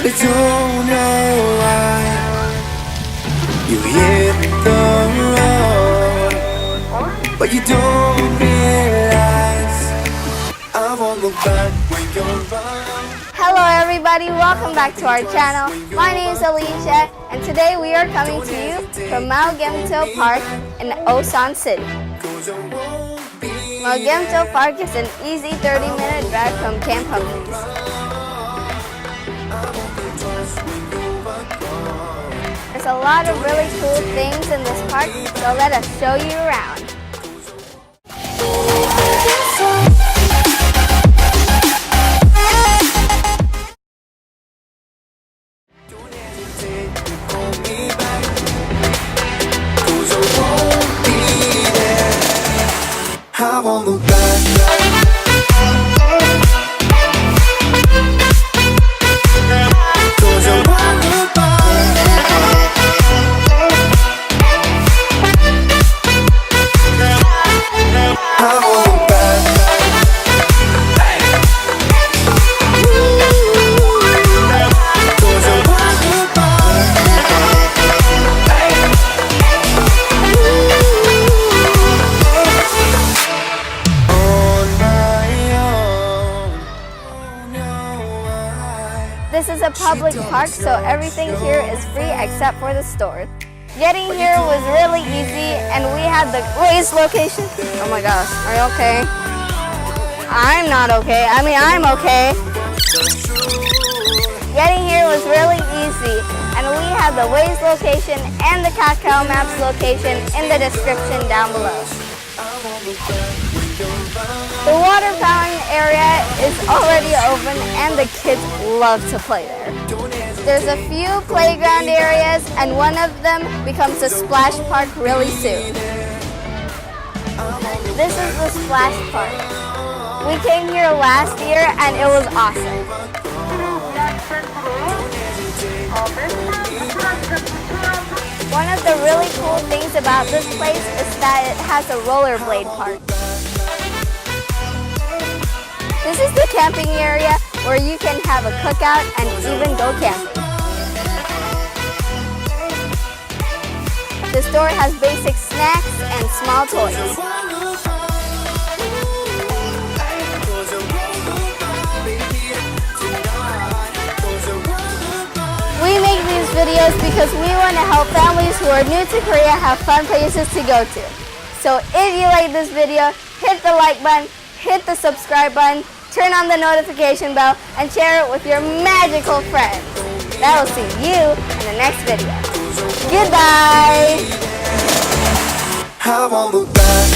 I don't know why you hit the road, but you don't realize I won't look back when you're around. Hello everybody, welcome back to our channel. My name is Alicya and today we are coming to you from Malgeumteo Park in Osan City. Malgeumteo Park is an easy 30-minute drive from Camp Humphreys. There's a lot of really cool things in this park, so let us show you around. I won't look back. This is a public park, so everything here is free except for the store. Getting here was really easy, and we had the greatest location. Oh my gosh, are you okay? I'm not okay. I mean, I'm okay. Getting here was really easy, and we have the Waze location and the KakaoMap's location in the description down below. The water fountain area is already open and the kids love to play there. There's a few playground areas and one of them becomes a splash park really soon. This is the splash park. We came here last year and it was awesome. One of the really cool things about this place is that it has a rollerblade park. This is the camping area where you can have a cookout and even go camping. The store has basic snacks and small toys. We make these videos because we want to help families who are new to Korea have fun places to go to. So if you like this video, hit the like button, hit the subscribe button, turn on the notification bell, and share it with your magical friends. I will see you in the next video. Goodbye! I won't look back.